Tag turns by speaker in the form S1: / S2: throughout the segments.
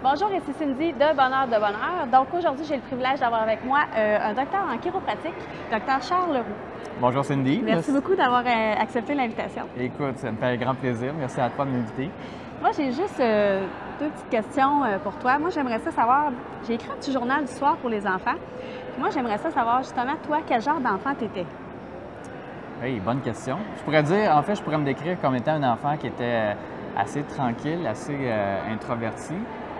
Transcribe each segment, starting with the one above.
S1: Bonjour, ici Cindy de Bonheur de Bonheur. Donc aujourd'hui, j'ai le privilège d'avoir avec moi un docteur en chiropratique, Dr Charles Roux.
S2: Bonjour Cindy.
S1: Merci beaucoup d'avoir accepté l'invitation.
S2: Écoute, ça me fait un grand plaisir. Merci à toi de m'inviter.
S1: Moi, j'ai juste deux petites questions pour toi. Moi, j'aimerais ça savoir, j'ai écrit un petit journal du soir pour les enfants. Puis moi, j'aimerais ça savoir justement, toi, quel genre d'enfant tu étais?
S2: Oui, bonne question. Je pourrais dire, en fait, je pourrais me décrire comme étant un enfant qui était assez tranquille, assez introverti,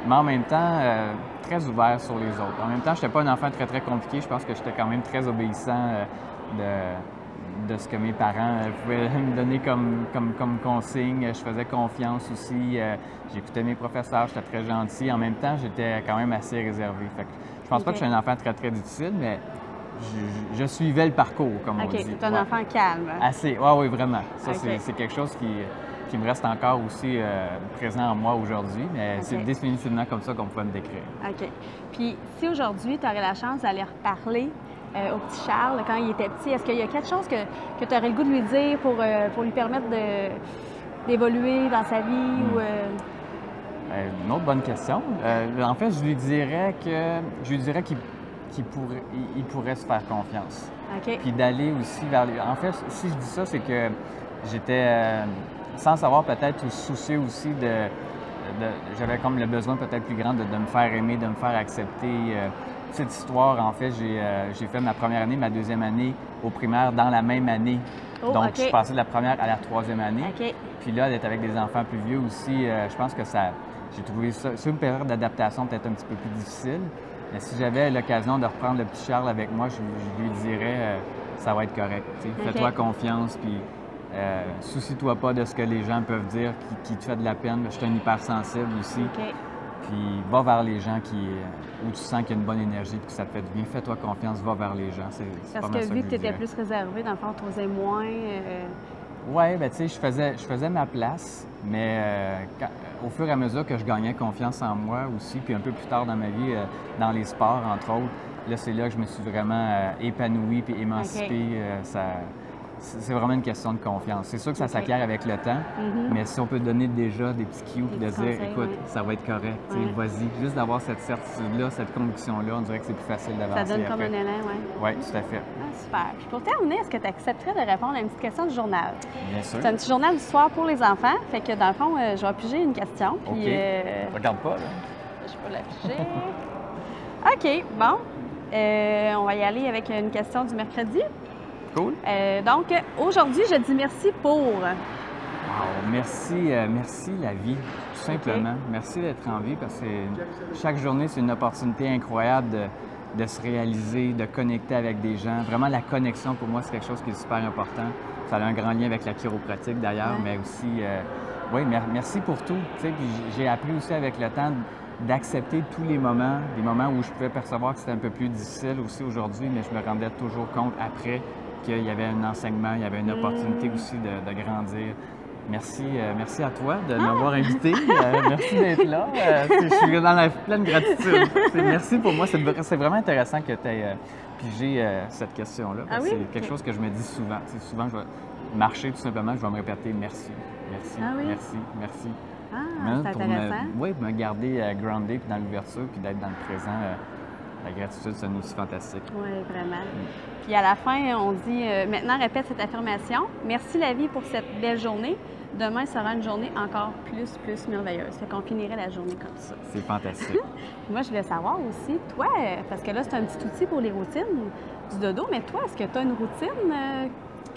S2: mais en même temps très ouvert sur les autres. En même temps, je n'étais pas un enfant très compliqué. Je pense que j'étais quand même très obéissant de ce que mes parents pouvaient me donner comme consigne. Je faisais confiance aussi. J'écoutais mes professeurs, j'étais très gentil. En même temps, j'étais quand même assez réservé. Fait que je pense pas que je suis un enfant très difficile, mais je suivais le parcours, comme on dit.
S1: OK, tu es un enfant calme.
S2: Assez, oui, vraiment. Ça, c'est quelque chose qui me reste encore aussi présent en moi aujourd'hui, mais c'est définitivement comme ça qu'on peut me décrire.
S1: OK. Puis, si aujourd'hui, tu aurais la chance d'aller reparler au petit Charles quand il était petit, est-ce qu'il y a quelque chose que tu aurais le goût de lui dire pour lui permettre d'évoluer dans sa vie? Ou,
S2: une autre bonne question. En fait, je lui dirais qu'il pourrait se faire confiance.
S1: OK.
S2: Puis d'aller aussi vers lui. En fait, si je dis ça, c'est que j'étais, sans savoir peut-être, soucieux aussi j'avais comme le besoin peut-être plus grand de me faire aimer, de me faire accepter. Cette histoire, en fait, j'ai fait ma première année, ma deuxième année au primaire dans la même année. Donc, je suis passé de la première à la troisième année.
S1: OK.
S2: Puis là, d'être avec des enfants plus vieux aussi, je pense que j'ai trouvé ça, c'est une période d'adaptation peut-être un petit peu plus difficile. Mais si j'avais l'occasion de reprendre le petit Charles avec moi, je lui dirais ça va être correct. Fais-toi confiance, puis soucie-toi pas de ce que les gens peuvent dire qui te fait de la peine. Je suis un hypersensible aussi.
S1: OK.
S2: Puis va vers les gens où tu sens qu'il y a une bonne énergie et que ça te fait du bien. Fais-toi confiance, va vers les gens. C'est
S1: Parce
S2: pas mal
S1: que
S2: ça
S1: vu que tu
S2: je
S1: étais
S2: dirais.
S1: plus réservé, dans le fond, tu osais moins.
S2: Oui, bien, tu sais, je faisais ma place, mais au fur et à mesure que je gagnais confiance en moi aussi, puis un peu plus tard dans ma vie, dans les sports, entre autres, là, c'est là que je me suis vraiment épanoui puis émancipé. C'est vraiment une question de confiance. C'est sûr que ça s'acquiert avec le temps, mais si on peut donner déjà des petits cues et de dire, écoute, ça va être correct, vas-y. Juste d'avoir cette certitude-là, cette conviction-là, on dirait que c'est plus facile d'avancer.
S1: Ça donne comme un élan, oui.
S2: Oui, tout à fait.
S1: Ah, super. Puis pour terminer, est-ce que tu accepterais de répondre à une petite question du journal?
S2: Bien sûr.
S1: C'est un petit journal du soir pour les enfants, fait que dans le fond, je vais piger une question. Puis,
S2: Regarde pas, là.
S1: Je peux la piger. OK, bon. On va y aller avec une question du mercredi.
S2: Cool.
S1: Donc, aujourd'hui, je dis merci pour...
S2: Wow, merci la vie, tout simplement. Merci d'être en vie parce que chaque journée, c'est une opportunité incroyable de se réaliser, de connecter avec des gens. Vraiment, la connexion, pour moi, c'est quelque chose qui est super important. Ça a un grand lien avec la chiropratique, d'ailleurs, mais aussi... oui, merci pour tout. Puis j'ai appris aussi avec le temps d'accepter tous les moments, des moments où je pouvais percevoir que c'était un peu plus difficile aussi aujourd'hui, mais je me rendais toujours compte après qu'il y avait un enseignement, il y avait une opportunité aussi de grandir. Merci à toi de m'avoir invité. Merci d'être là. Je suis dans la pleine gratitude. Merci pour moi. C'est vraiment intéressant que tu aies pigé cette question-là. C'est quelque chose que je me dis souvent. Souvent, je vais marcher tout simplement, je vais me répéter merci. Merci.
S1: Ah, c'est intéressant.
S2: Oui, me garder groundé puis dans l'ouverture puis d'être dans le présent. La gratitude, c'est un outil fantastique.
S1: Oui, vraiment. Puis à la fin, on dit maintenant, répète cette affirmation. Merci la vie pour cette belle journée. Demain sera une journée encore plus merveilleuse. Fait qu'on finirait la journée comme ça.
S2: C'est fantastique.
S1: Moi, je voulais savoir aussi, toi, parce que là, c'est un petit outil pour les routines du dodo, mais toi, est-ce que tu as une routine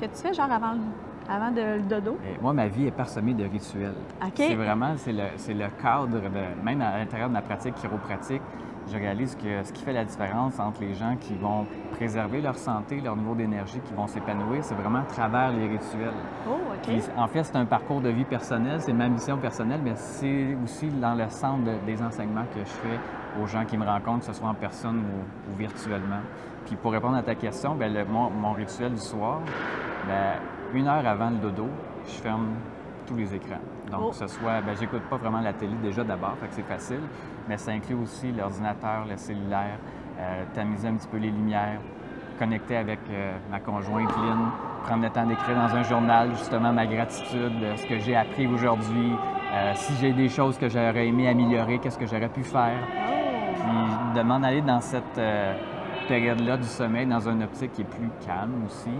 S1: que tu fais genre avant le dodo?
S2: Moi, ma vie est parsemée de rituels.
S1: OK.
S2: C'est vraiment, c'est le cadre, même à l'intérieur de ma pratique chiropratique, je réalise que ce qui fait la différence entre les gens qui vont préserver leur santé, leur niveau d'énergie, qui vont s'épanouir, c'est vraiment à travers les rituels.
S1: Oh, OK.
S2: Puis, en fait, c'est un parcours de vie personnel, c'est ma mission personnelle, mais c'est aussi dans le centre des enseignements que je fais aux gens qui me rencontrent, que ce soit en personne ou virtuellement. Puis pour répondre à ta question, bien, mon rituel du soir, bien, 1 heure avant le dodo, je ferme tous les écrans. Donc, que ce soit, bien, j'écoute pas vraiment la télé déjà d'abord, fait que c'est facile, mais ça inclut aussi l'ordinateur, le cellulaire, tamiser un petit peu les lumières, connecter avec ma conjointe Lynn, prendre le temps d'écrire dans un journal justement ma gratitude, ce que j'ai appris aujourd'hui, Si j'ai des choses que j'aurais aimé améliorer, qu'est-ce que j'aurais pu faire. Puis de m'en aller dans cette période-là du sommeil, dans une optique qui est plus calme aussi,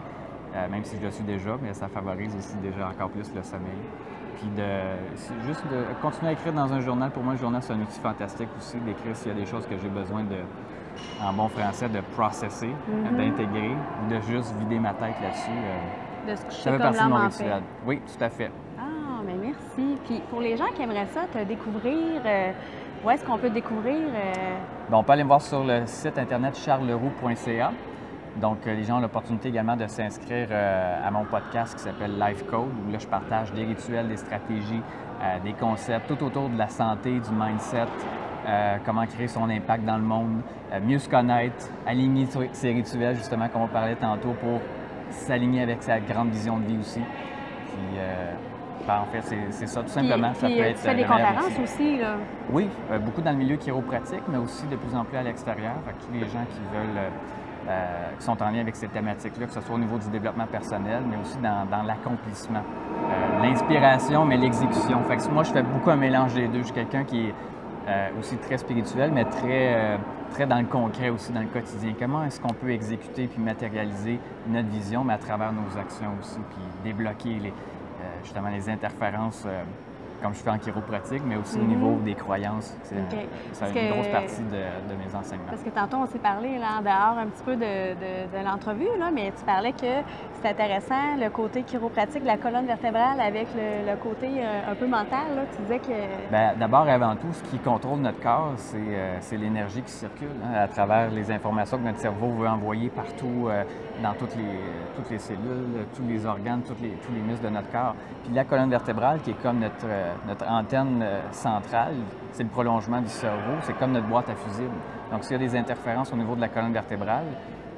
S2: même si je le suis déjà, mais ça favorise aussi déjà encore plus le sommeil. Puis juste de continuer à écrire dans un journal. Pour moi, le journal, c'est un outil fantastique aussi, d'écrire s'il y a des choses que j'ai besoin en bon français, de processer, d'intégrer, ou de juste vider ma tête là-dessus.
S1: De se coucher
S2: Ça fait
S1: comme
S2: partie de mon
S1: l'âme en paix.
S2: rituel. Oui, tout à fait.
S1: Ah, mais merci. Puis pour les gens qui aimeraient ça, te découvrir, où est-ce qu'on peut te découvrir?
S2: On peut aller me voir sur le site internet charlesleroux.ca. Donc, les gens ont l'opportunité également de s'inscrire à mon podcast qui s'appelle Life Code, où là, je partage des rituels, des stratégies, des concepts, tout autour de la santé, du mindset, comment créer son impact dans le monde, mieux se connaître, aligner ses rituels, justement, comme on parlait tantôt, pour s'aligner avec sa grande vision de vie aussi. Puis, en fait, c'est ça, tout simplement.
S1: Puis, tu fais des conférences aussi, là?
S2: Oui, beaucoup dans le milieu chiropratique, mais aussi de plus en plus à l'extérieur. Tous les gens qui veulent, qui sont en lien avec ces thématiques-là, que ce soit au niveau du développement personnel, mais aussi dans l'accomplissement. L'inspiration, mais l'exécution. Fait que moi, je fais beaucoup un mélange des deux. Je suis quelqu'un qui est aussi très spirituel, mais très dans le concret aussi, dans le quotidien. Comment est-ce qu'on peut exécuter puis matérialiser notre vision, mais à travers nos actions aussi, puis débloquer justement les interférences, comme je fais en chiropratique, mais aussi au niveau des croyances. C'est une grosse partie de mes enseignements.
S1: Parce que tantôt, on s'est parlé là, en dehors un petit peu de l'entrevue, là, mais tu parlais que c'est intéressant, le côté chiropratique, la colonne vertébrale avec le côté un peu mental. Là. Tu disais que...
S2: Bien, d'abord, avant tout, ce qui contrôle notre corps, c'est l'énergie qui circule à travers les informations que notre cerveau veut envoyer partout dans toutes les cellules, tous les organes, tous les muscles de notre corps. Puis la colonne vertébrale, qui est comme notre antenne centrale, c'est le prolongement du cerveau, c'est comme notre boîte à fusibles. Donc, s'il y a des interférences au niveau de la colonne vertébrale,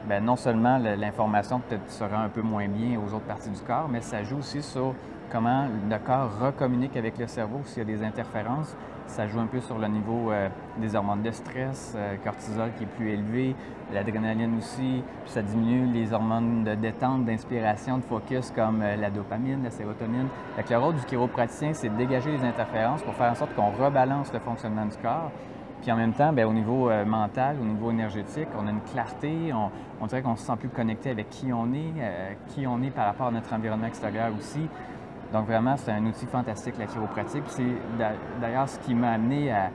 S2: bien, non seulement l'information peut-être sera un peu moins bien aux autres parties du corps, mais ça joue aussi sur comment le corps recommunique avec le cerveau. S'il y a des interférences, ça joue un peu sur le niveau des hormones de stress, cortisol qui est plus élevé, l'adrénaline aussi, puis ça diminue les hormones de détente, d'inspiration, de focus comme la dopamine, la sérotonine. Fait que le rôle du chiropraticien, c'est de dégager les interférences pour faire en sorte qu'on rebalance le fonctionnement du corps. Puis en même temps, bien, au niveau mental, au niveau énergétique, on a une clarté, on dirait qu'on se sent plus connecté avec qui on est par rapport à notre environnement extérieur aussi. Donc vraiment, c'est un outil fantastique, la chiropratique. C'est d'ailleurs ce qui m'a amené à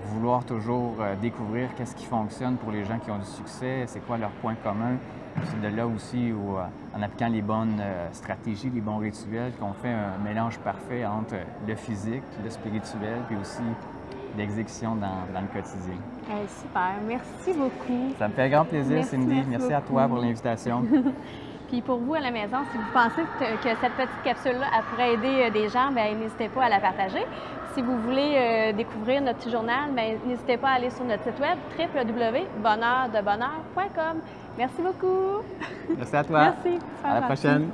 S2: vouloir toujours découvrir qu'est-ce qui fonctionne pour les gens qui ont du succès, c'est quoi leurs points communs. C'est de là aussi où, en appliquant les bonnes stratégies, les bons rituels, qu'on fait un mélange parfait entre le physique, le spirituel, puis aussi l'exécution dans le quotidien.
S1: Super, merci beaucoup.
S2: Ça me fait grand plaisir,
S1: merci,
S2: Cindy. Merci à toi pour l'invitation.
S1: Puis pour vous à la maison, si vous pensez que cette petite capsule-là pourrait aider des gens, bien, n'hésitez pas à la partager. Si vous voulez découvrir notre petit journal, bien, n'hésitez pas à aller sur notre site web www.bonheurdebonheur.com. Merci beaucoup.
S2: Merci à toi.
S1: Merci.
S2: À la prochaine.